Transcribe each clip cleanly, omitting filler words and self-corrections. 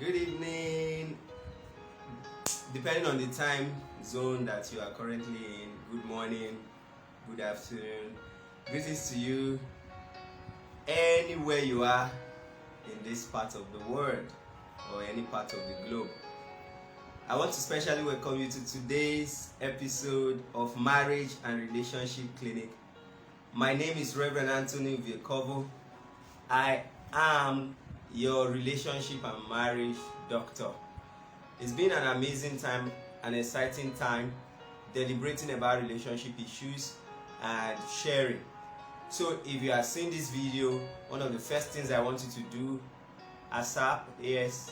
Good evening. Depending on the time zone that you are currently in, good morning, good afternoon. Greetings to you anywhere you are in this part of the world or any part of the globe. I want to specially welcome you to today's episode of Marriage and Relationship Clinic. My name is Rev Anthony Uviekovo. I am your relationship and marriage doctor. It's been an amazing time, an exciting time, deliberating about relationship issues and sharing. So if you are seeing this video, one of the first things I want you to do ASAP is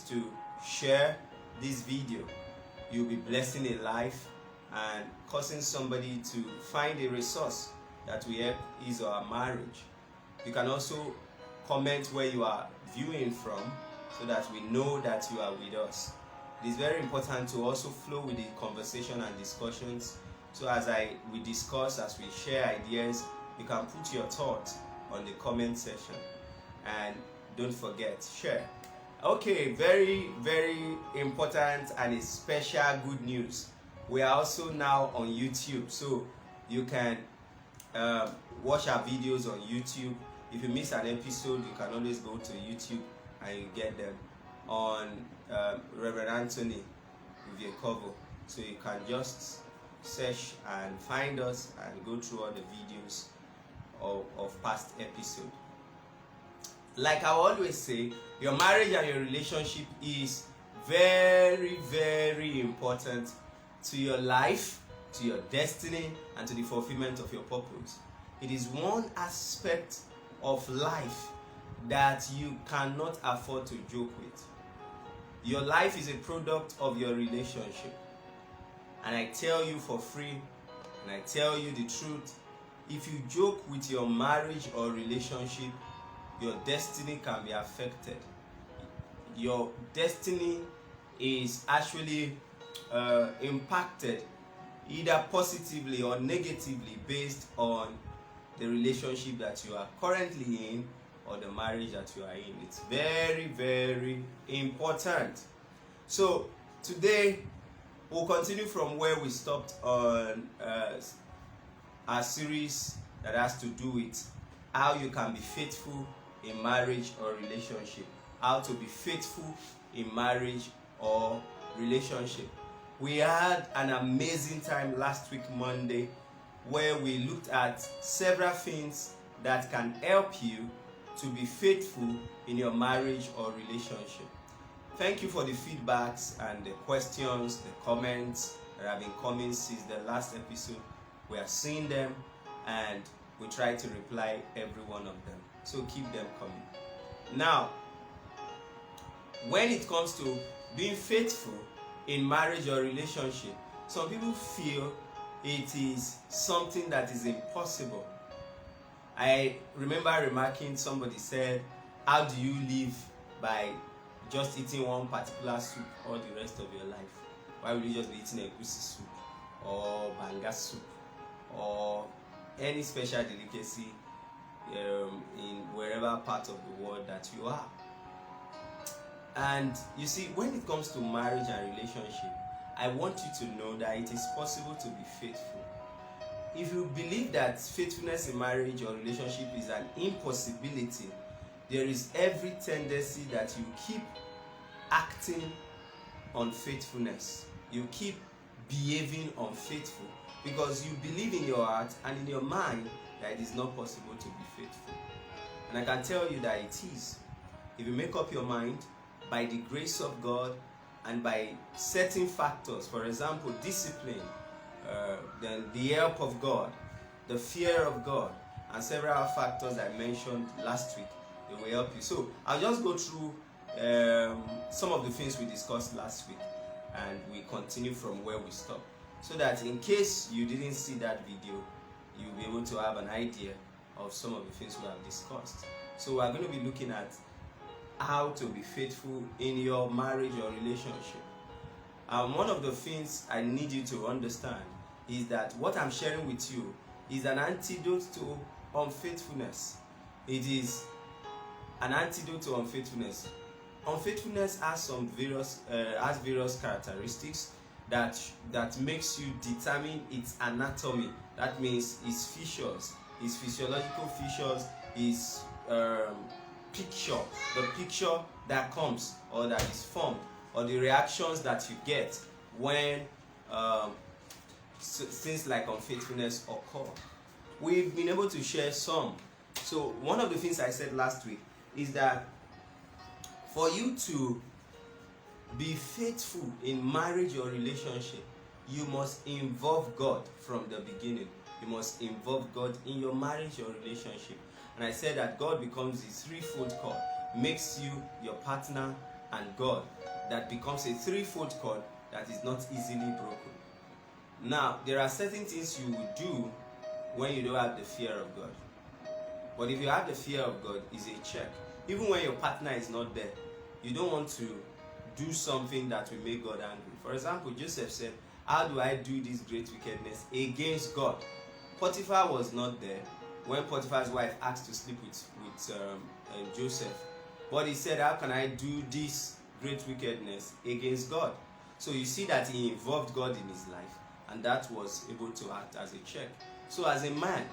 to share this video. You'll be blessing a life and causing somebody to find a resource that will help his or her marriage. You can also comment where you are viewing from so that we know that you are with us. It is very important to also flow with the conversation and discussions. So as we discuss, as we share ideas, you can put your thoughts on the comment section. And don't forget, share. Okay, very, very important and a special good news. We are also now on YouTube, so you can watch our videos on YouTube. If you miss an episode, you can always go to YouTube and you get them on Rev Anthony Uviekovo. So you can just search and find us and go through all the videos of past episodes. Like I always say, your marriage and your relationship is very, very important to your life, to your destiny, and to the fulfillment of your purpose. It is one aspect of life that you cannot afford to joke with. Your life is a product of your relationship. And I tell you for free, and I tell you the truth, if you joke with your marriage or relationship, your destiny can be affected. Your destiny is actually impacted either positively or negatively based on the relationship that you are currently in or the marriage that you are in. It's very, very important. So today we'll continue from where we stopped on our series that has to do with how you can be faithful in marriage or relationship. How to be faithful in marriage or relationship. We had an amazing time last week, Monday, where we looked at several things that can help you to be faithful in your marriage or relationship. Thank you for the feedbacks and the questions, the comments that have been coming since the last episode. We are seeing them and we try to reply every one of them. So keep them coming. Now, when it comes to being faithful in marriage or relationship, some people feel it is something that is impossible. I remember remarking, somebody said, how do you live by just eating one particular soup all the rest of your life? Why would you just be eating a goosey soup or banga soup or any special delicacy in wherever part of the world that you are? And you see, when it comes to marriage and relationship, I want you to know that it is possible to be faithful. If you believe that faithfulness in marriage or relationship is an impossibility, there is every tendency that you keep acting unfaithfulness. You keep behaving unfaithful because you believe in your heart and in your mind that it is not possible to be faithful. And I can tell you that it is. If you make up your mind, by the grace of God and by certain factors, for example, discipline, then the help of God, the fear of God, and several factors I mentioned last week, it will help you. So I'll just go through some of the things we discussed last week and we continue from where we stopped, so that in case you didn't see that video, you'll be able to have an idea of some of the things we have discussed. So we're going to be looking at how to be faithful in your marriage or relationship. One of the things I need you to understand is that what I'm sharing with you is an antidote to unfaithfulness. It is an antidote to unfaithfulness. unfaithfulness has various characteristics that makes you determine its anatomy. That means its features, its physiological features, its picture, the picture that comes or that is formed, or the reactions that you get when things like unfaithfulness occur. We've been able to share some. So one of the things I said last week is that for you to be faithful in marriage or relationship, you must involve God from the beginning. You must involve God in your marriage or relationship. And I said that God becomes a threefold cord, makes you your partner and God. That becomes a threefold cord that is not easily broken. Now, there are certain things you will do when you don't have the fear of God. But if you have the fear of God, it's a check. Even when your partner is not there, you don't want to do something that will make God angry. For example, Joseph said, how do I do this great wickedness against God? Potiphar was not there when Potiphar's wife asked to sleep with Joseph. But he said, how can I do this great wickedness against God? So you see that he involved God in his life, and that was able to act as a check. So as a man,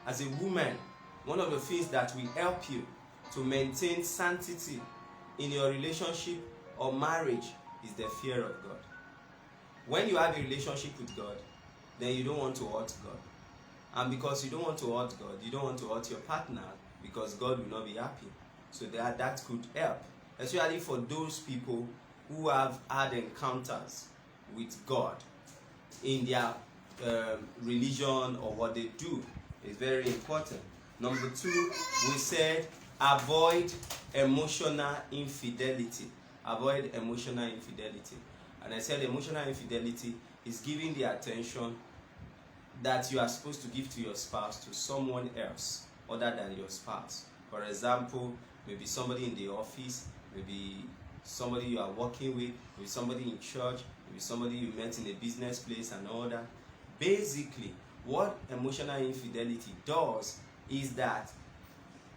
as a woman, one of the things that will help you to maintain sanctity in your relationship or marriage is the fear of God. When you have a relationship with God, then you don't want to hurt God. And because you don't want to hurt God, you don't want to hurt your partner, because God will not be happy. So that could help, especially for those people who have had encounters with God in their religion or what they do. Is very important. Number 2, we said avoid emotional infidelity. Avoid emotional infidelity. And I said emotional infidelity is giving the attention that you are supposed to give to your spouse to someone else other than your spouse. For example, maybe somebody in the office, maybe somebody you are working with, maybe somebody in church, maybe somebody you met in a business place and all that. Basically, what emotional infidelity does is that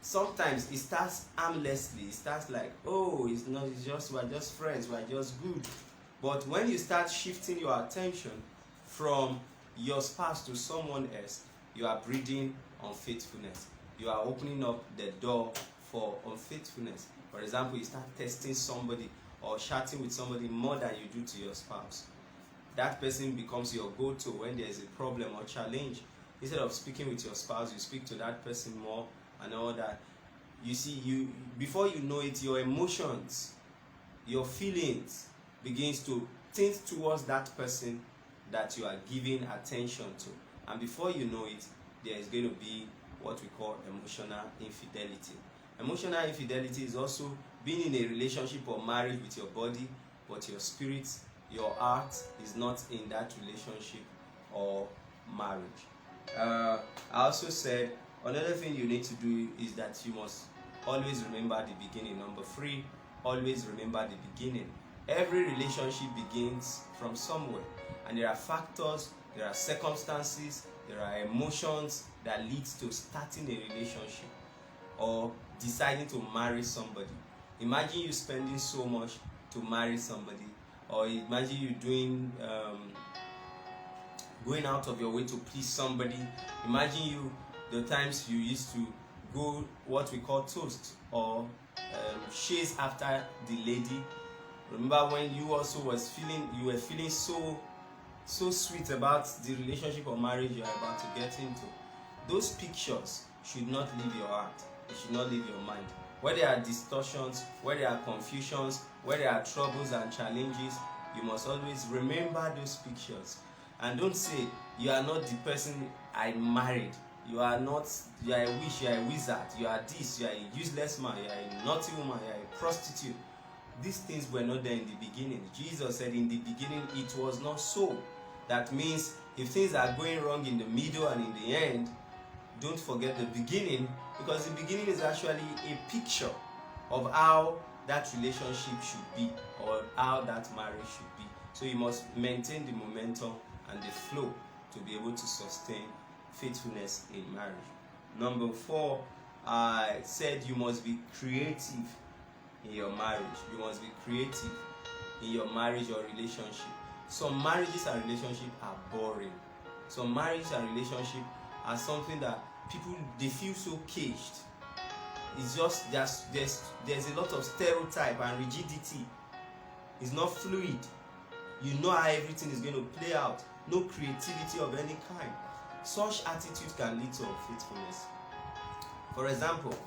sometimes it starts harmlessly. It starts like, oh, we're just friends, we're just good. But when you start shifting your attention from your spouse to someone else, you are breeding unfaithfulness. You are opening up the door for unfaithfulness. For example, you start testing somebody or chatting with somebody more than you do to your spouse. That person becomes your go-to when there is a problem or challenge. Instead of speaking with your spouse, you speak to that person more and all that. You see, before you know it, your emotions, your feelings begins to tint towards that person that you are giving attention to. And before you know it, there is going to be what we call emotional infidelity. Emotional infidelity is also being in a relationship or marriage with your body, but your spirit, your heart is not in that relationship or marriage. I also said another thing you need to do is that you must always remember the beginning. Number 3, always remember the beginning. Every relationship begins from somewhere, and there are factors, there are circumstances, there are emotions that leads to starting a relationship or deciding to marry somebody. Imagine you spending so much to marry somebody, or imagine you doing going out of your way to please somebody. Imagine the times you used to go what we call toast or chase after the lady. Remember when you also were feeling so sweet about the relationship or marriage you are about to get into. Those pictures should not leave your heart. It should not leave your mind. Where there are distortions, where there are confusions, where there are troubles and challenges, you must always remember those pictures. And don't say, you are not the person I married. You are a witch, you are a wizard, you are this, you are a useless man, you are a naughty woman, you are a prostitute. These things were not there in the beginning. Jesus said in the beginning it was not so. That means if things are going wrong in the middle and in the end, don't forget the beginning, because the beginning is actually a picture of how that relationship should be or how that marriage should be. So you must maintain the momentum and the flow to be able to sustain faithfulness in marriage. Number 4, I said you must be creative in your marriage. You must be creative in your marriage or relationship. Some marriages and relationships are boring. Some marriages and relationships are something that people, they feel so caged. It's just there's a lot of stereotype and rigidity. It's not fluid. You know how everything is going to play out. No creativity of any kind. Such attitude can lead to unfaithfulness. For example,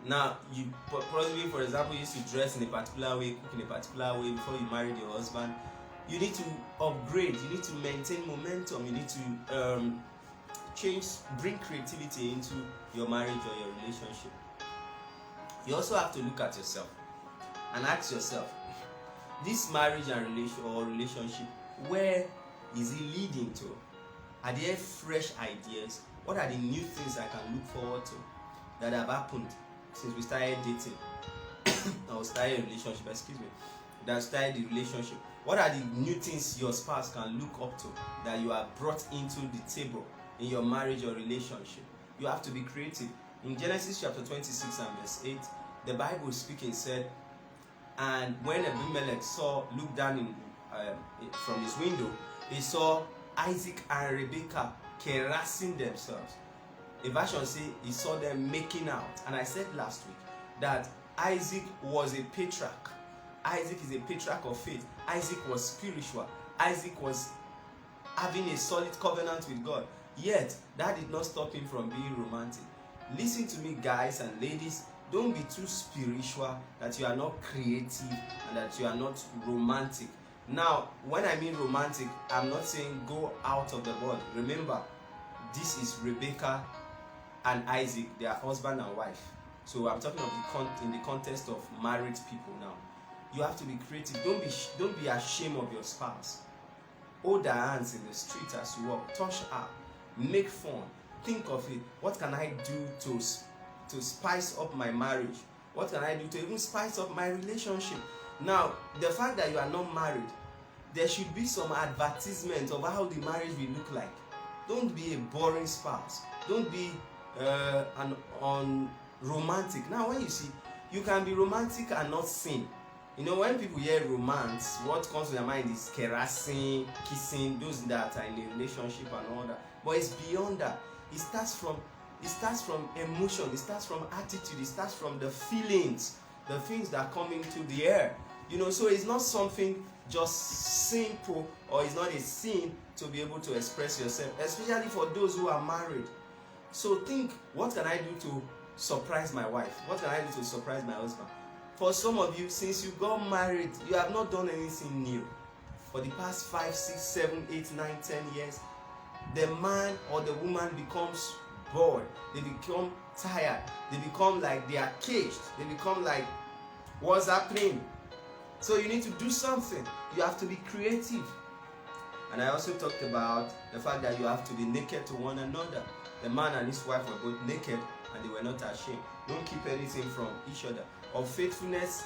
now you probably, for example, used to dress in a particular way, cook in a particular way before you married your husband. You need to upgrade. You need to maintain momentum. You need to change, bring creativity into your marriage or your relationship. You also have to look at yourself and ask yourself, this marriage and relationship, where is it leading to? Are there fresh ideas? What are the new things I can look forward to that have happened since we started dating or started a relationship, that started the relationship? What are the new things your spouse can look up to that you have brought into the table in your marriage or relationship? You have to be creative. In Genesis chapter 26 and verse 8, the Bible speaking said, and when Abimelech looked down from his window, he saw Isaac and Rebekah caressing themselves. A version says he saw them making out. And I said last week that Isaac was a patriarch. Isaac is a patriarch of faith. Isaac was spiritual. Isaac was having a solid covenant with God. Yet, that did not stop him from being romantic. Listen to me, guys and ladies. Don't be too spiritual that you are not creative and that you are not romantic. Now, when I mean romantic, I'm not saying go out of the body. Remember, this is Rebekah and Isaac, their husband and wife. So I'm talking of in the context of married people now. You have to be creative. Don't be ashamed of your spouse. Hold her hands in the street as you walk. Touch her. Make fun. Think of it. What can I do to spice up my marriage? What can I do to even spice up my relationship? Now, the fact that you are not married, there should be some advertisement of how the marriage will look like. Don't be a boring spouse. Don't be unromantic. Now, when you see, you can be romantic and not sin. You know, when people hear romance, what comes to their mind is caressing, kissing, those that are in a relationship and all that. But it's beyond that. It starts from emotion. It starts from attitude. It starts from the feelings, the things that come into the air. You know, so it's not something just simple, or it's not a sin to be able to express yourself, especially for those who are married. So think, what can I do to surprise my wife? What can I do to surprise my husband? For some of you, since you got married, you have not done anything new. For the past 5, 6, 7, 8, 9, 10 years, the man or the woman becomes bored. They become tired. They become like they are caged. They become like, what's happening? So you need to do something. You have to be creative. And I also talked about the fact that you have to be naked to one another. The man and his wife were both naked and they were not ashamed. Don't keep anything from each other. Unfaithfulness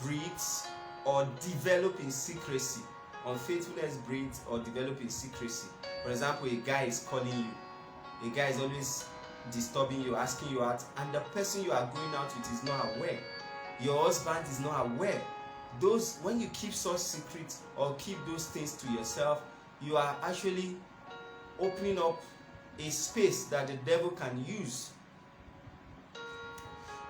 breeds or develops in secrecy. Unfaithfulness breeds or develops in secrecy. For example, a guy is calling you. A guy is always disturbing you, asking you out, and the person you are going out with is not aware. Your husband is not aware. When you keep such secrets or keep those things to yourself, you are actually opening up a space that the devil can use.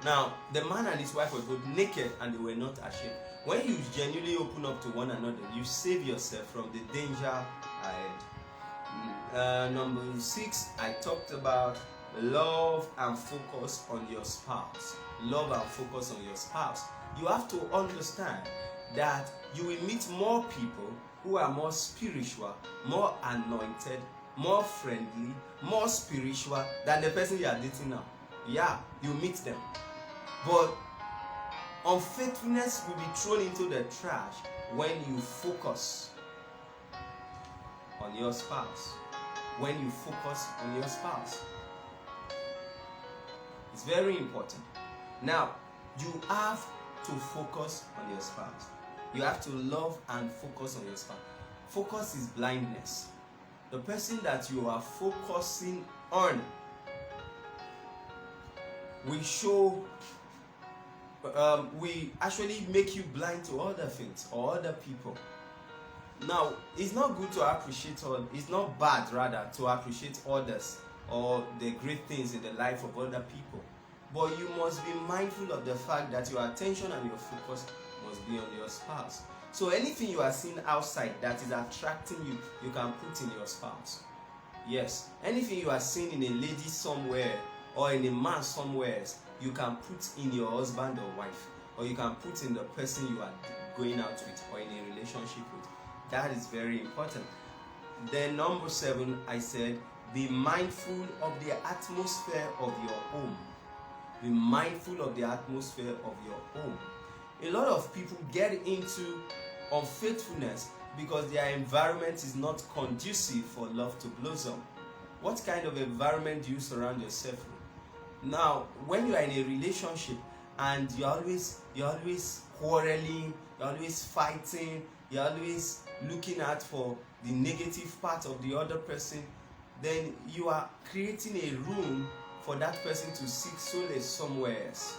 Now, the man and his wife were both naked and they were not ashamed. When you genuinely open up to one another, you save yourself from the danger ahead. Number 6, I talked about love and focus on your spouse. Love and focus on your spouse. You have to understand that you will meet more people who are more spiritual, more anointed, more friendly, more spiritual than the person you are dating now. Yeah, you meet them. But unfaithfulness will be thrown into the trash when you focus on your spouse. When you focus on your spouse. It's very important. Now, you have to focus on your spouse. You have to love and focus on your spouse. Focus is blindness. The person that you are focusing on will show we actually make you blind to other things or other people. Now, it's not good to appreciate, or it's not bad rather to appreciate others or the great things in the life of other people, but you must be mindful of the fact that your attention and your focus must be on your spouse. So anything you are seeing outside that is attracting you, you can put in your spouse. Yes, anything you are seeing in a lady somewhere or in a man somewhere else, you can put in your husband or wife, or you can put in the person you are going out with or in a relationship with. That is very important. Then number 7, I said, be mindful of the atmosphere of your home. Be mindful of the atmosphere of your home. A lot of people get into unfaithfulness because their environment is not conducive for love to blossom. What kind of environment do you surround yourself with? Now, when you are in a relationship and you're always quarreling, you're always fighting, you're always looking out for the negative part of the other person, then you are creating a room for that person to seek solace somewhere else.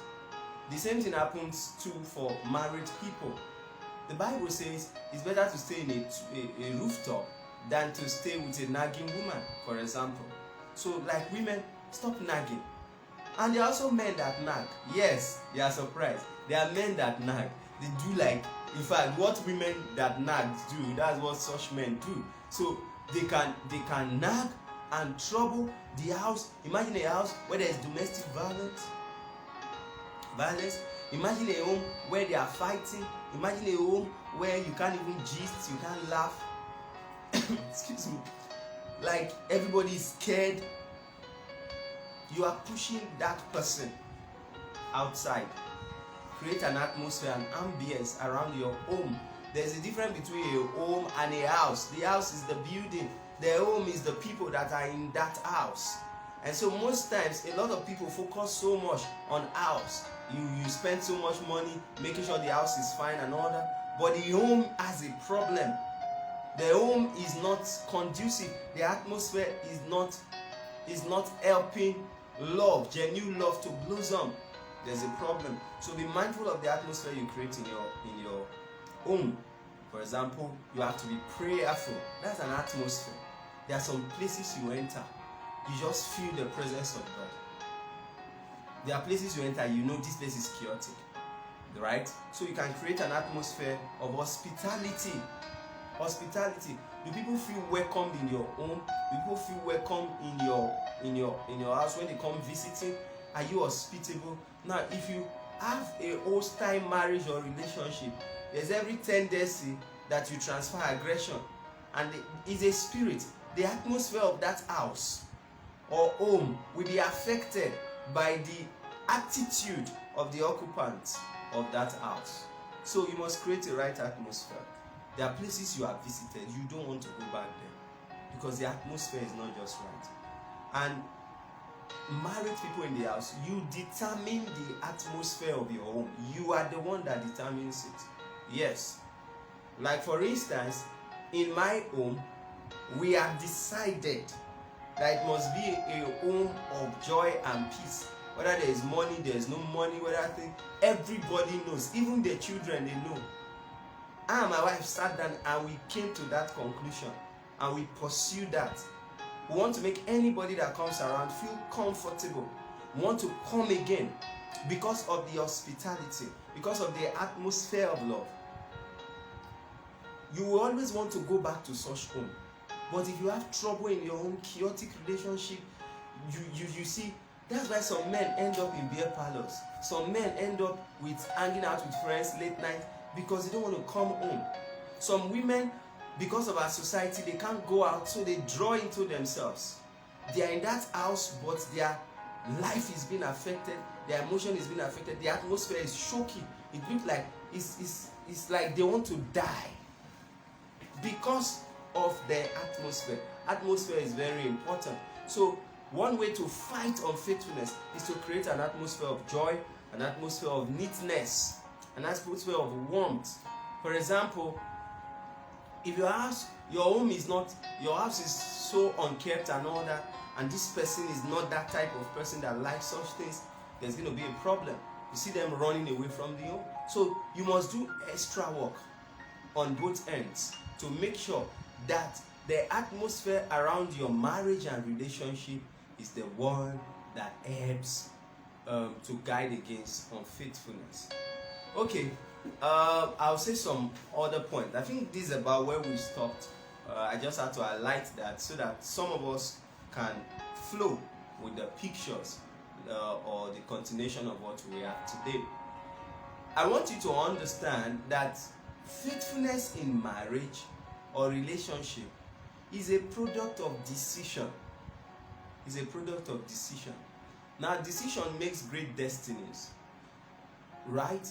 The same thing happens too for married people. The Bible says it's better to stay in a rooftop than to stay with a nagging woman, for example. So, like women, stop nagging. And there are also men that nag. Yes, you are surprised. There are men that nag. They do in fact, what women that nag do, that's what such men do. So they can nag and trouble the house. Imagine a house where there is domestic violence. Imagine a home where they are fighting. Imagine a home where you can't even gist, you can't laugh. Excuse me. Like everybody is scared. You are pushing that person outside. Create an atmosphere, an ambience around your home. There's a difference between a home and a house. The house is the building. The home is the people that are in that house. And so most times, a lot of people focus so much on house. You spend so much money making sure the house is fine and all that. But the home has a problem. The home is not conducive. The atmosphere is not helping love, genuine love to blossom. There's a problem. So be mindful of the atmosphere you create in your home. For example, you have to be prayerful. That's an atmosphere. There are some places you enter, you just feel the presence of God. There are places you enter, you know this place is chaotic, right? So you can create an atmosphere of hospitality. Hospitality. Do people feel welcomed in your home? Do people feel welcome in your house when they come visiting? Are you hospitable? Now, if you have a hostile marriage or relationship, there's every tendency that you transfer aggression, and it's a spirit. The atmosphere of that house or home will be affected by the attitude of the occupants of that house. So you must create a right atmosphere. There are places you have visited, you don't want to go back there because the atmosphere is not just right. And married people in the house, you determine the atmosphere of your home. You are the one that determines it. Yes. Like for instance, in my home, we have decided that it must be a home of joy and peace. Whether there is money, there is no money, everybody knows. Even the children, they know. I and my wife sat down and we came to that conclusion and we pursued that. We want to make anybody that comes around feel comfortable. We want to come again because of the hospitality, because of the atmosphere of love. You will always want to go back to such home. But if you have trouble in your own chaotic relationship, you see, that's why some men end up in beer parlors. Some men end up with hanging out with friends late night because they don't want to come home. Some women, because of our society, they can't go out, so they draw into themselves. They are in that house, but their life is being affected, their emotion is being affected, the atmosphere is shaky. It looks like it's like they want to die because of their atmosphere. Atmosphere is very important. So one way to fight unfaithfulness is to create an atmosphere of joy, an atmosphere of neatness, an atmosphere of warmth. For example, if your house is so unkept and all that, and this person is not that type of person that likes such things, there's going to be a problem. You see them running away from the home. So you must do extra work on both ends to make sure that the atmosphere around your marriage and relationship is the one that helps to guide against unfaithfulness. Okay, I'll say some other points. I think this is about where we stopped. I just had to highlight that so that some of us can flow with the pictures or the continuation of what we have today. I want you to understand that faithfulness in marriage or relationship is a product of decision. Is a product of decision. Now, decision makes great destinies, right?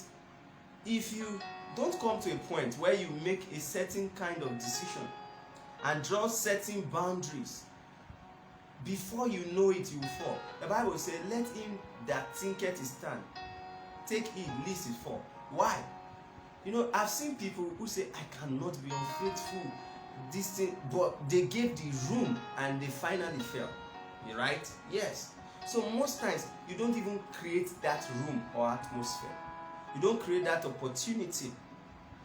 If you don't come to a point where you make a certain kind of decision and draw certain boundaries, before you know it, you will fall. The Bible says, let him that thinketh he stand take heed lest he fall. Why? You know, I've seen people who say, I cannot be unfaithful, this thing, but they gave the room and they finally fell. Right? Yes. So most times, you don't even create that room or atmosphere. You don't create that opportunity.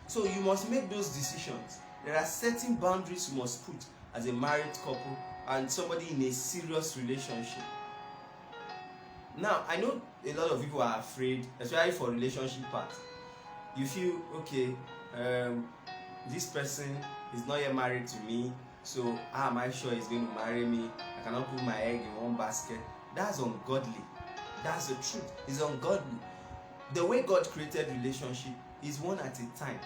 So you must make those decisions. There are certain boundaries you must put as a married couple and somebody in a serious relationship. Now, I know a lot of people are afraid, especially for relationship part. You feel, okay, this person is not yet married to me, so how am I sure he's going to marry me? I cannot put my egg in one basket. That's ungodly. That's the truth. It's ungodly. The way God created relationship is one at a time.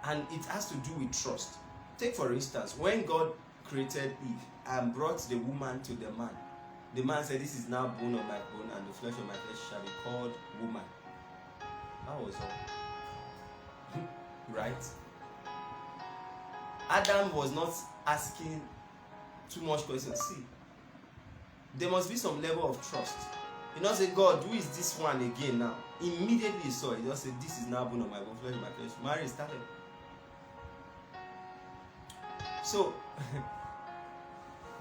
And it has to do with trust. Take for instance, when God created Eve and brought the woman to the man said, this is now bone of my bone and the flesh of my flesh shall be called woman. That was all. Right? Adam was not asking too much questions. See, there must be some level of trust. You not say, God, who is this one again now? Immediately he saw it. He just said, this is now bone of my bone, flesh of my flesh. Marriage started. So,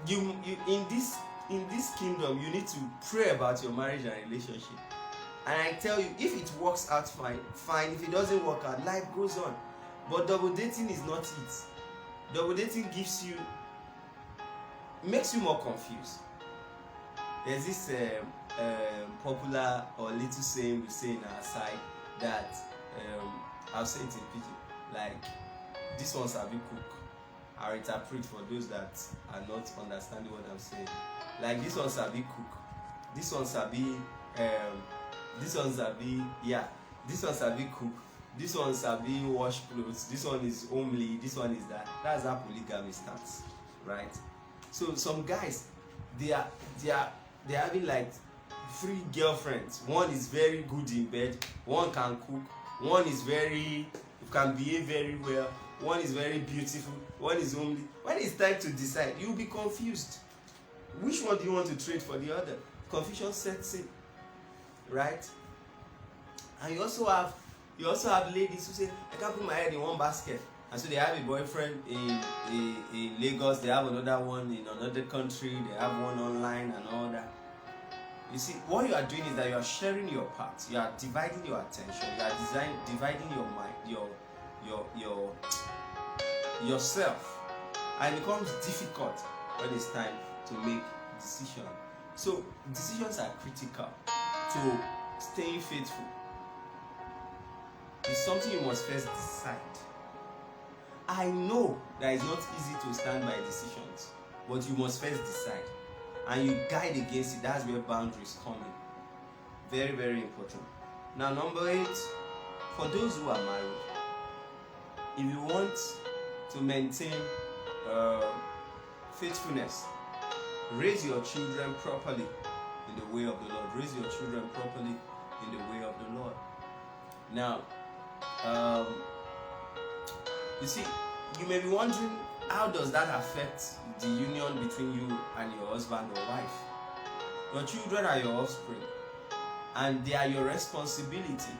you in this kingdom, you need to pray about your marriage and relationship. And I tell you, if it works out, fine. If it doesn't work out, life goes on. But double dating is not it. Double dating makes you more confused. There's this popular or little saying we say in our side that I'll say it in pidgin, like, this one's a bit cook. I'll interpret for those that are not understanding what I'm saying. Like, this one's a bit cook. This one's a bit this one's a bit cook. This one's a bit wash clothes. This one is homely. This one is that. That's how polygamy starts, right? So some guys, they are having like 3 girlfriends. One is very good in bed. One can cook. One is can behave very well. One is very beautiful. One is homely. When it's time to decide, you'll be confused. Which one do you want to trade for the other? Confusion sets in, right? And you also have ladies who say, I can't put my head in one basket. And so they have a boyfriend in Lagos, they have another one in another country, they have one online and all that. You see, what you are doing is that you are sharing your part. You are dividing your attention. You are dividing your mind, yourself. And it becomes difficult when it's time to make decisions. So decisions are critical to staying faithful. It's something you must first decide. I know that it's not easy to stand by decisions, but you must first decide. And you guide against it. That's where boundaries come in. Very, very important. Now, number 8, for those who are married, if you want to maintain faithfulness, raise your children properly in the way of the Lord. Raise your children properly in the way of the Lord. Now, you see, you may be wondering, how does that affect the union between you and your husband or wife? Your children are your offspring, and they are your responsibility.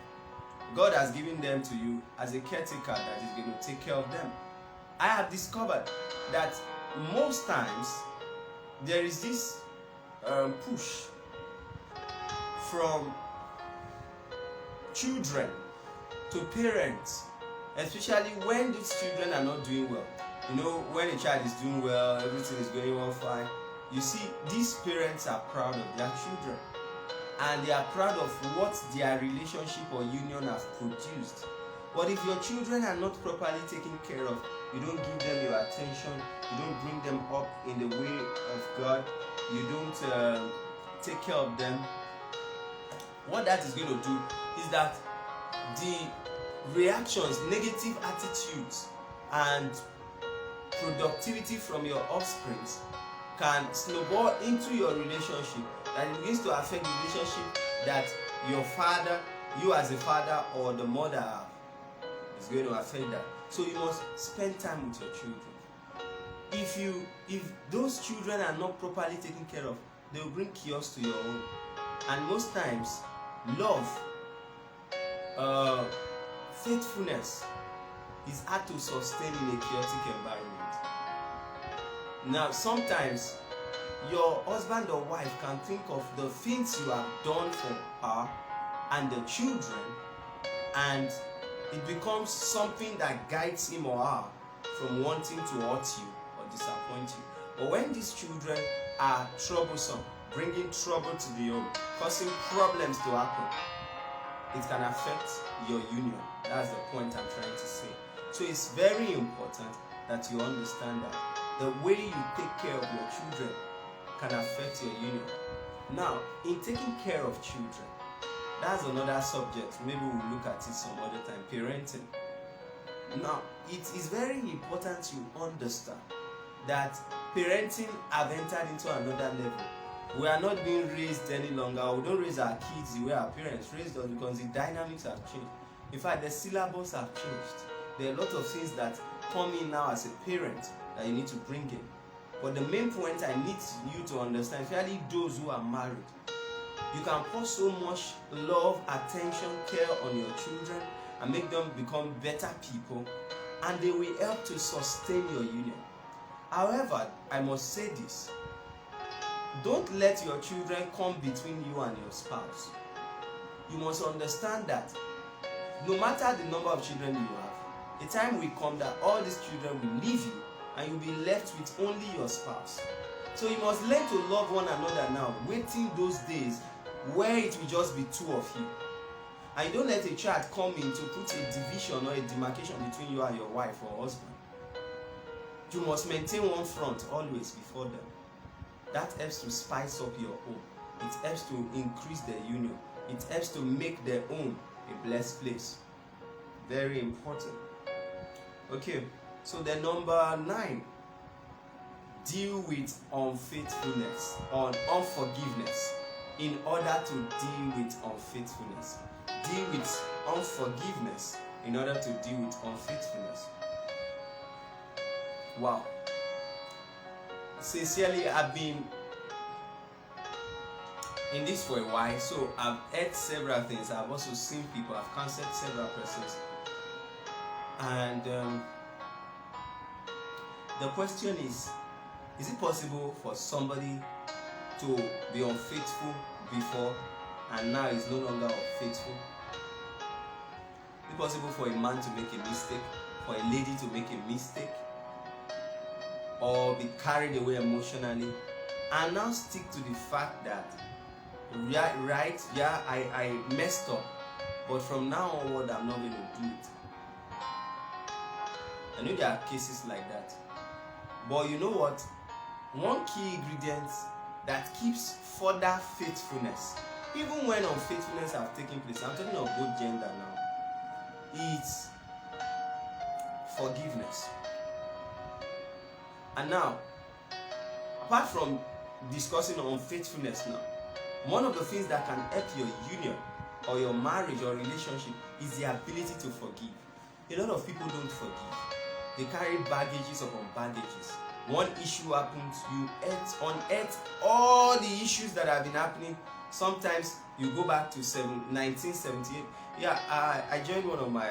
God has given them to you as a caretaker that is going to take care of them. I have discovered that most times there is this push from children, to parents, especially when these children are not doing well. You know, when a child is doing well, everything is going well fine. You see, these parents are proud of their children, and they are proud of what their relationship or union has produced. But if your children are not properly taken care of, you don't give them your attention, you don't bring them up in the way of God, you don't take care of them, what that is going to do is that the reactions, negative attitudes, and productivity from your offspring can snowball into your relationship, and it begins to affect the relationship that your father, you as a father, or the mother have. It's going to affect that. So you must spend time with your children. If those children are not properly taken care of, they will bring chaos to your home. And most times, love, faithfulness is hard to sustain in a chaotic environment. Now, sometimes your husband or wife can think of the things you have done for her and the children, and it becomes something that guides him or her from wanting to hurt you or disappoint you. But when these children are troublesome, bringing trouble to the home, causing problems to happen, it can affect your union. That's the point I'm trying to say. So it's very important that you understand that the way you take care of your children can affect your union. Now, in taking care of children, that's another subject. Maybe we'll look at it some other time. Parenting. Now, it is very important you understand that parenting have entered into another level. We are not being raised any longer. We don't raise our kids the way our parents raised us, because the dynamics have changed. In fact, the syllabus have changed. There are a lot of things that come in now as a parent that you need to bring in. But the main point I need you to understand, especially those who are married, you can pour so much love, attention, care on your children and make them become better people, and they will help to sustain your union. However, I must say this: don't let your children come between you and your spouse. You must understand that no matter the number of children you have, a time will come that all these children will leave you and you'll be left with only your spouse. So you must learn to love one another now, waiting those days where it will just be two of you. And you don't let a child come in to put a division or a demarcation between you and your wife or husband. You must maintain one front always before them. That helps to spice up your home. It helps to increase their union. It helps to make their home a blessed place. Very important. Okay, so the number 9. Deal with unfaithfulness or unforgiveness in order to deal with unfaithfulness. Deal with unforgiveness in order to deal with unfaithfulness. Wow. Sincerely, I've been in this for a while, so I've heard several things. I've also seen people, I've counseled several persons. And the question is it possible for somebody to be unfaithful before and now is no longer unfaithful? Is it possible for a man to make a mistake, for a lady to make a mistake, or be carried away emotionally and now stick to the fact that I messed up, but from now onward I'm not going to do it? I know there are cases like that, but you know what? One key ingredient that keeps further faithfulness, even when unfaithfulness have taken place, I'm talking of both gender now, is forgiveness. And now, apart from discussing unfaithfulness now, one of the things that can help your union or your marriage or relationship is the ability to forgive. A lot of people don't forgive. They carry baggages upon baggages. One issue happens, you unearth all the issues that have been happening. Sometimes you go back to 1978. Yeah, I joined one of my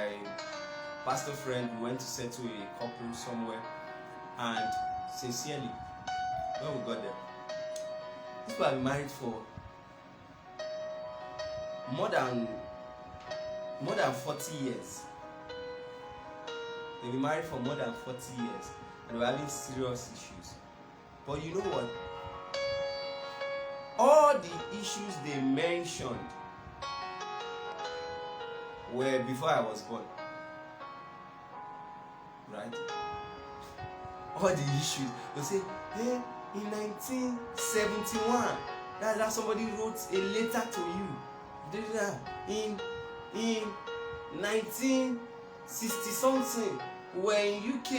pastor friends. We went to settle a couple somewhere, and sincerely, when we got there, people have been married for more than more than 40 years. They've been married for more than 40 years and they were having serious issues. But you know what? All the issues they mentioned were before I was born. Right? All the issues. They say, hey, in 1971, that somebody wrote a letter to you. In 1960 something, we're in UK,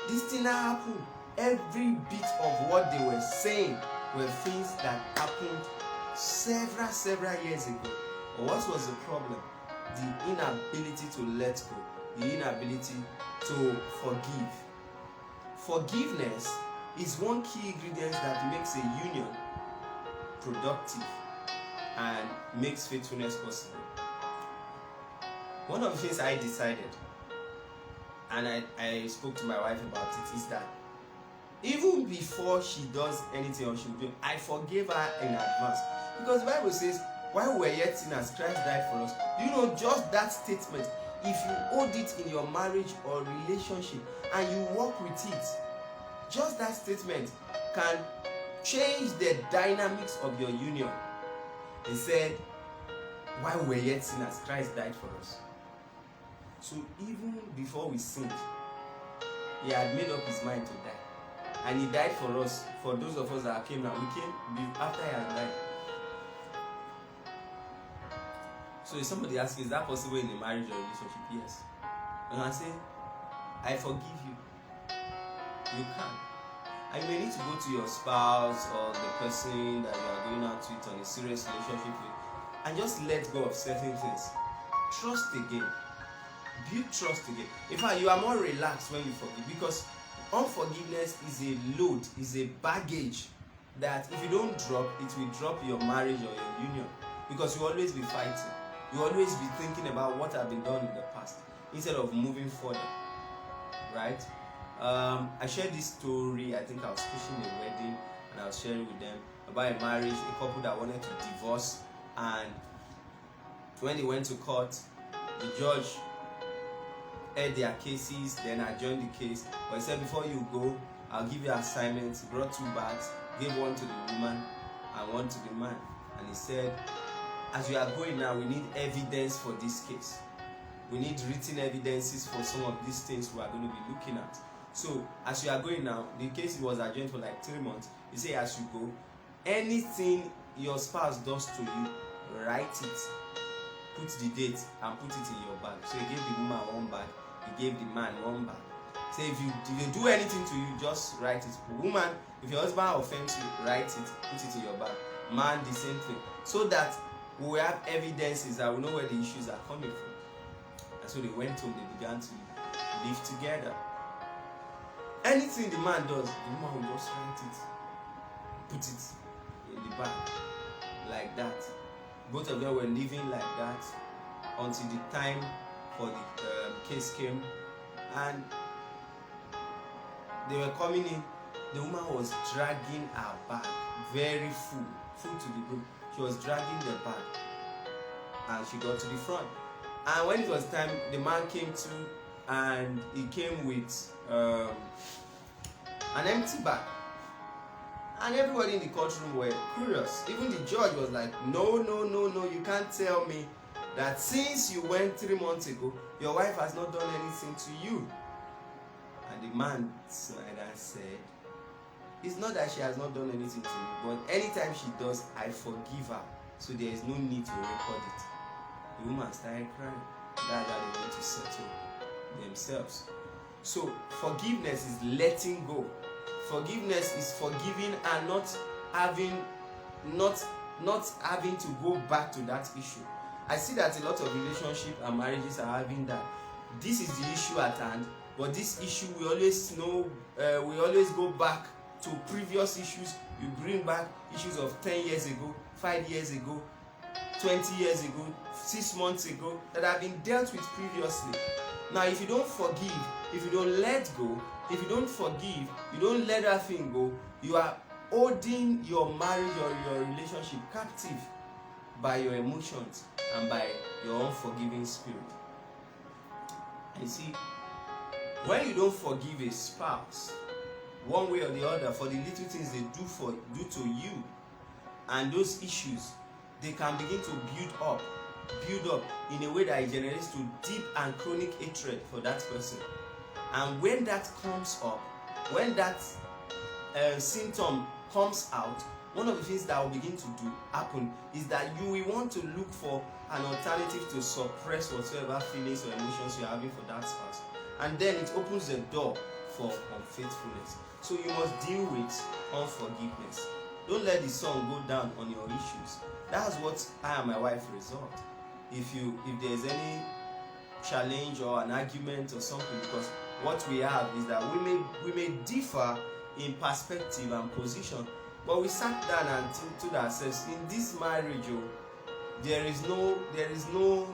this thing happened. Every bit of what they were saying were things that happened several years ago. But what was the problem? The inability to let go, the inability to forgive. Forgiveness is one key ingredient that makes a union productive and makes faithfulness possible. One of the things I decided, and I spoke to my wife about it, is that even before she does anything or she'll do, I forgave her in advance. Because the Bible says, while we were yet sinners, Christ died for us. You know, just that statement, if you hold it in your marriage or relationship and you work with it, just that statement can change the dynamics of your union. He said, while we were yet sinners, Christ died for us. So even before we sinned, he had made up his mind to die. And he died for us, for those of us that came now. We came after he had died. So if somebody asks, is that possible in a marriage or relationship? Yes. And I say, I forgive you. You can. And you may need to go to your spouse or the person that you are going out with on a serious relationship with and just let go of certain things. Trust again. Build trust again. In fact, you are more relaxed when you forgive, because unforgiveness is a load, is a baggage that if you don't drop, it will drop your marriage or your union, because you always be fighting. You always be thinking about what have been done in the past instead of moving further. Right? I shared this story. I think I was teaching a wedding and I was sharing with them about a marriage, a couple that wanted to divorce, and when they went to court, the judge heard their cases, then adjourned the case. But he said, before you go, I'll give you assignments. He brought 2 bags, gave one to the woman and one to the man. And he said, as you are going now, we need evidence for this case. We need written evidences for some of these things we are going to be looking at. So, as you are going now, the case was adjourned for like 3 months. He said, as you go, anything your spouse does to you, write it, put the date, and put it in your bag. So he gave the woman 1 bag, he gave the man 1 bag. Say if you do anything to you, just write it. Woman, if your husband offends you, write it, put it in your bag. Man, the same thing. So that we will have evidences that we know where the issues are coming from. And so they went home, they began to live together. Anything the man does, the woman will just write it, put it in the bag, like that. Both of them were living like that until the time for the case came, and they were coming in. The woman was dragging her bag, very full to the room. She was dragging the bag, and she got to the front. And when it was time, the man came to, and he came with an empty bag. And everybody in the courtroom were curious. Even the judge was like, no, you can't tell me that since you went 3 months ago, your wife has not done anything to you. And the man smiled and said, it's not that she has not done anything to me, but anytime she does, I forgive her. So there is no need to record it. The woman started crying. That's how they went to settle themselves. So forgiveness is letting go. Forgiveness is forgiving and not having to go back to that issue. I see that a lot of relationships and marriages are having that. This is the issue at hand, but this issue we always know. We always go back to previous issues. You bring back issues of 10 years ago, 5 years ago, 20 years ago, 6 months ago that have been dealt with previously. Now, if you don't forgive, if you don't let go, if you don't forgive, you don't let that thing go, you are holding your marriage or your relationship captive by your emotions and by your unforgiving spirit. And see, when you don't forgive a spouse, one way or the other, for the little things they do to you, and those issues, they can begin to build up in a way that it generates to deep and chronic hatred for that person. And when that comes up, when that symptom comes out, one of the things that will begin to happen is that you will want to look for an alternative to suppress whatsoever feelings or emotions you're having for that spouse. And then it opens the door for unfaithfulness. So you must deal with unforgiveness. Don't let the sun go down on your issues. That's what I and my wife resolved. If there's any challenge or an argument or something, because what we have is that we may differ in perspective and position, but we sat down and told ourselves, in this marriage, there is no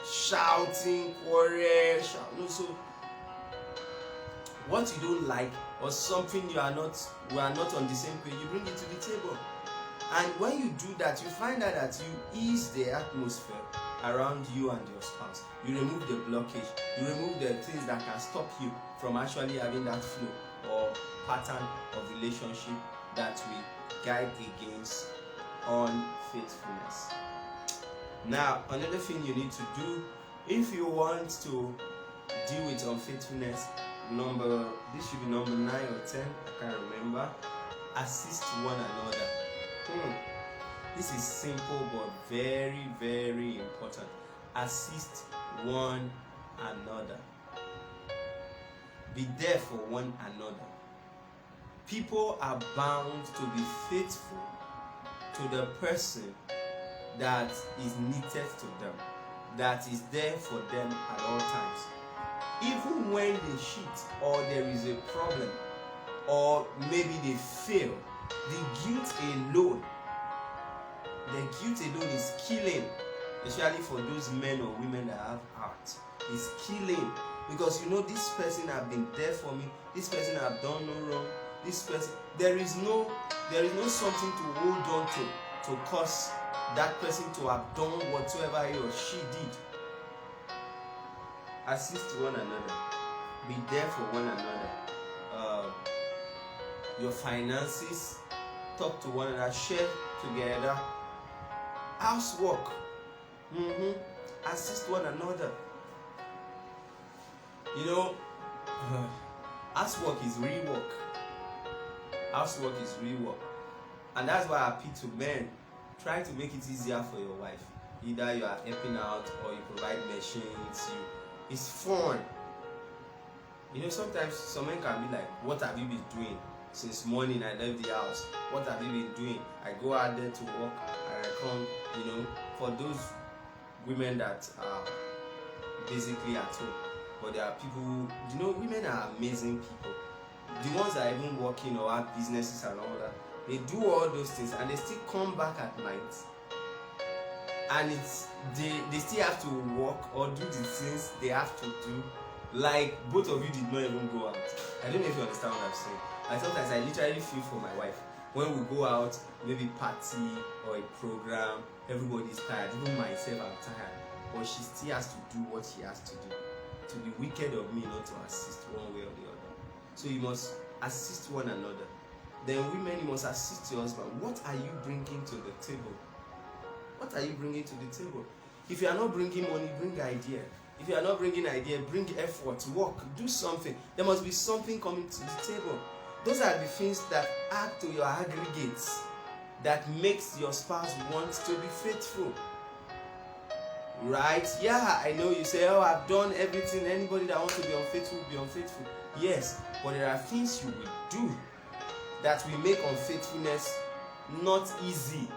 shouting, quarrel, no. So what you don't like or something we are not on the same page, you bring it to the table. And when you do that, you find out that you ease the atmosphere around you and your spouse. You remove the blockage. You remove the things that can stop you from actually having that flow or pattern of relationship that will guide against unfaithfulness. Now, another thing you need to do if you want to deal with unfaithfulness, this should be number 9 or 10, I can't remember. Assist one another. This is simple but very, very important. Assist one another. Be there for one another. People are bound to be faithful to the person that is knitted to them, that is there for them at all times. Even when they cheat or there is a problem or maybe they fail, the guilt alone is killing, especially for those men or women that have heart. Is killing, because this person have been there for me, this person have done no wrong, this person, there is no something to hold on to cause that person to have done whatsoever he or she did. Assist one another. Be there for one another. Your finances, talk to one another, share together. Housework, assist one another. Housework is real work. Housework is real work. And that's why I appeal to men. Try to make it easier for your wife. Either you are helping out or you provide machines. It's fun. Sometimes some men can be like, what have you been doing? Since morning I left the house. What have you been doing? I go out there to work and I come, for those women that are basically at home. But there are people who, women are amazing people. The ones that are even working or have businesses and all that, they do all those things and they still come back at night. And they still have to work or do the things they have to do. Like both of you did not even go out. I don't know if you understand what I'm saying. Sometimes I literally feel for my wife. When we go out, maybe party or a program, everybody's tired. Even myself, I'm tired. But she still has to do what she has to do. To be wicked of me not to assist one way or the other. So you must assist one another. Then women, you must assist your husband. What are you bringing to the table? What are you bringing to the table? If you are not bringing money, bring idea. If you are not bringing idea, bring effort, work, do something. There must be something coming to the table. Those are the things that add to your aggregates that makes your spouse want to be faithful. Right? Yeah, I know you say, I've done everything. Anybody that wants to be unfaithful will be unfaithful. Yes, but there are things you will do that will make unfaithfulness not easy.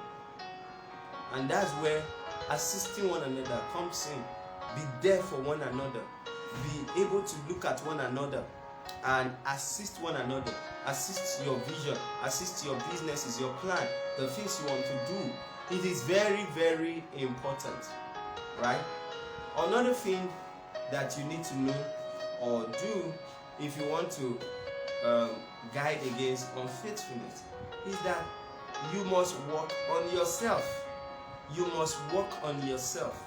And that's where assisting one another comes in. Be there for one another. Be able to look at one another and assist one another. Assist your vision, assist your businesses, your plan, the things you want to do. It is very, very important, right? Another thing that you need to know or do if you want to guide against unfaithfulness is that you must work on yourself. You must work on yourself.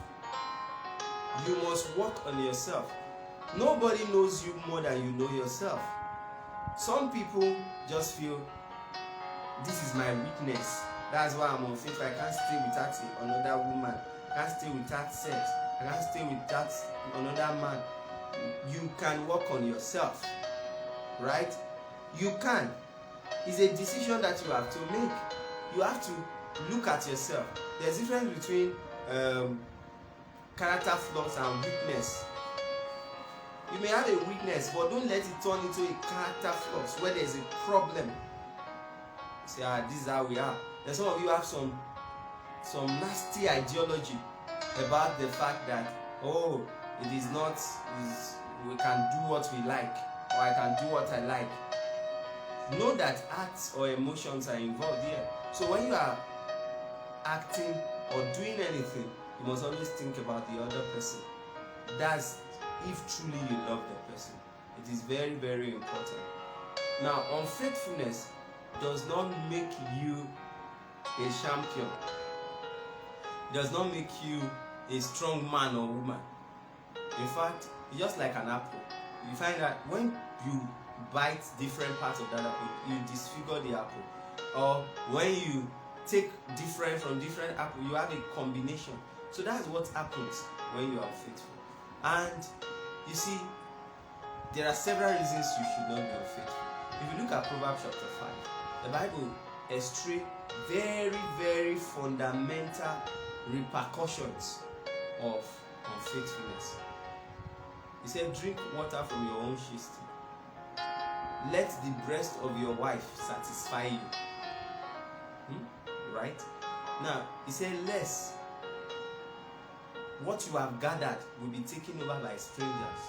you must work on yourself. Nobody knows you more than you know yourself. Some people just feel, this is my weakness, that's why I'm unfaithful. I can't stay without another woman. I can't stay without sex. I can't stay without another man. You can work on yourself, right? You can. It's a decision that you have to make. You have to look at yourself. There's a difference between character flaws and weakness. You may have a weakness, but don't let it turn into a character flaws where there's a problem. Say, this is how we are. Then some of you have some nasty ideology about the fact that, it is not, we can do what we like, or I can do what I like. Know that acts or emotions are involved here. So when you are acting or doing anything, you must always think about the other person. That's if truly you love the person. It is very, very important. Now, unfaithfulness does not make you a champion. It does not make you a strong man or woman. In fact, it's just like an apple. You find that when you bite different parts of that apple, you disfigure the apple. Or when you take different from different apple, you have a combination. So that's what happens when you are unfaithful. And you see, there are several reasons you should not be unfaithful. If you look at Proverbs chapter 5, the Bible illustrates very, very fundamental repercussions of unfaithfulness. He said, drink water from your own chest. Let the breast of your wife satisfy you. Right? Now, he said, lest what you have gathered will be taken over by strangers.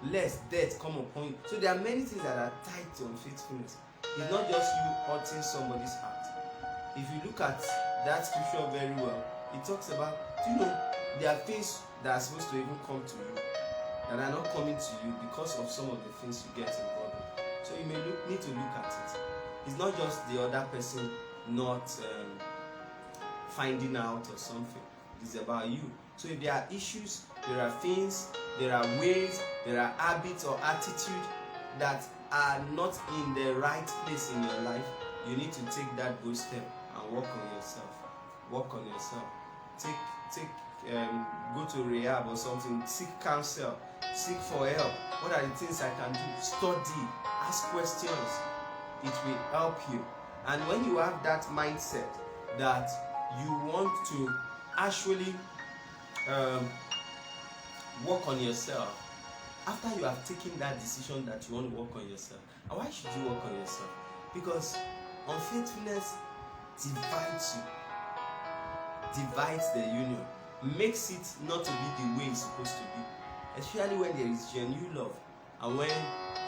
Lest death come upon you. So there are many things that are tied to unfaithfulness. It's not just you hurting somebody's heart. If you look at that scripture very well, it talks about, there are things that are supposed to even come to you that are not coming to you because of some of the things you get involved in. So you may need to look at it. It's not just the other person not finding out or something. It's about you. So if there are issues, there are things, there are ways, there are habits or attitude that are not in the right place in your life, you need to take that bold step and work on yourself. Work on yourself. Go to rehab or something. Seek counsel. Seek for help. What are the things I can do? Study. Ask questions. It will help you. And when you have that mindset that you want to actually work on yourself, after you have taken that decision that you want to work on yourself. And why should you work on yourself? Because unfaithfulness divides you, divides the union, makes it not to be the way it's supposed to be, especially when there is genuine love and when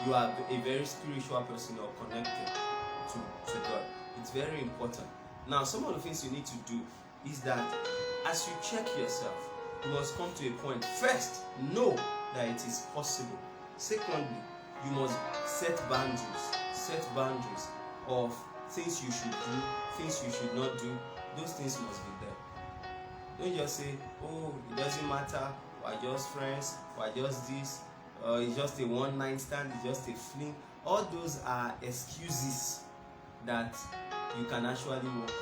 you are a very spiritual person or connected to God. It's very important. Now, some of the things you need to do is that as you check yourself, you must come to a point. First, know that it is possible. Secondly, you must set boundaries. Set boundaries of things you should do, things you should not do. Those things must be there. Don't just say, it doesn't matter, we're just friends, we're just this, it's just a one-night stand, it's just a fling. All those are excuses that you can actually work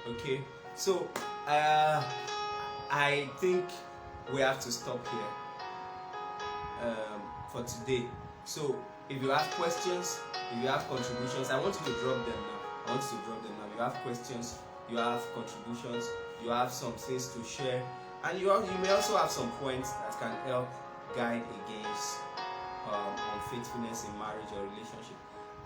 on. Okay? So, I think we have to stop here for today. So, if you have questions, if you have contributions, I want you to drop them now. If you have questions, you have contributions, you have some things to share, and you may also have some points that can help guide against unfaithfulness in marriage or relationship.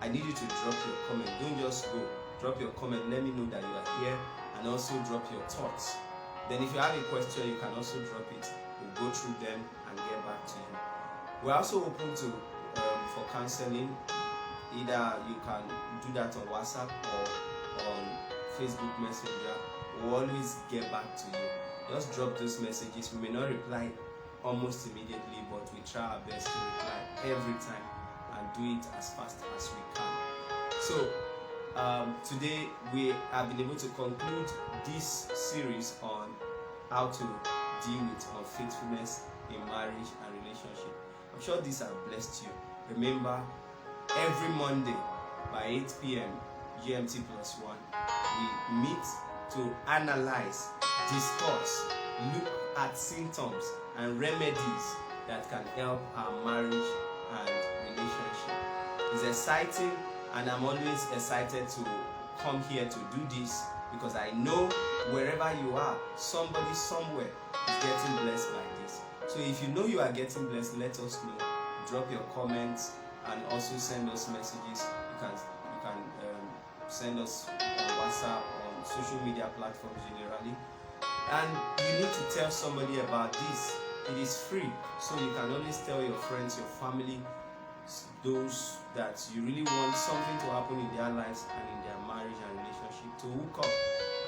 I need you to drop your comment. Don't just go. Drop your comment. Let me know that you are here, and also drop your thoughts. Then if you have a question, you can also drop it. We'll go through them and get back to you. We're also open to for counseling. Either you can do that on WhatsApp or on Facebook Messenger. We'll always get back to you. Just drop those messages. We may not reply almost immediately, but we try our best to reply every time and do it as fast as we can. So today we have been able to conclude this series on how to deal with unfaithfulness in marriage and relationship. I'm sure these have blessed you. Remember, every Monday by 8 p.m. GMT +1, we meet to analyze, discuss, look at symptoms and remedies that can help our marriage and relationship. It's exciting, and I'm always excited to come here to do this, because I know wherever you are, somebody somewhere is getting blessed by this. So if you know you are getting blessed, let us know. Drop your comments and also send us messages. You can send us on WhatsApp, on social media platforms generally. And you need to tell somebody about this. It is free, so you can always tell your friends, your family, those that you really want something to happen in their lives and in their marriage and relationship to hook up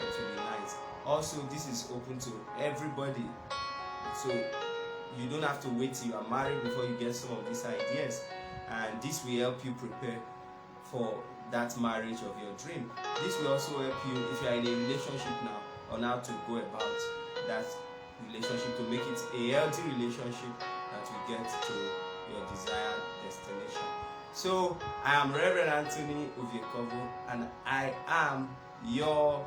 and to unite. Also, this is open to everybody, so you don't have to wait till you are married before you get some of these ideas, and this will help you prepare for that marriage of your dream. This will also help you if you are in a relationship now on how to go about that relationship to make it a healthy relationship that will get to your desired destination. So I am Rev Anthony Uviekovo, and I am your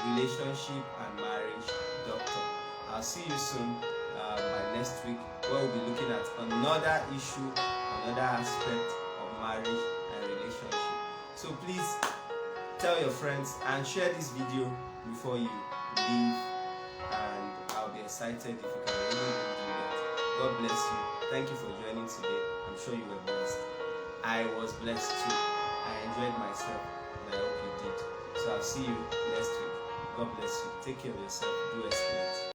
relationship and marriage doctor. I'll see you soon by next week, where we'll be looking at another issue, another aspect of marriage and relationship. So please tell your friends and share this video before you leave, and I'll be excited if you can really do that. God bless you. Thank you for joining today. I'm sure you were blessed. I was blessed too. I enjoyed myself, and I hope you did. So I'll see you next week. God bless you. Take care of yourself. Do excellent.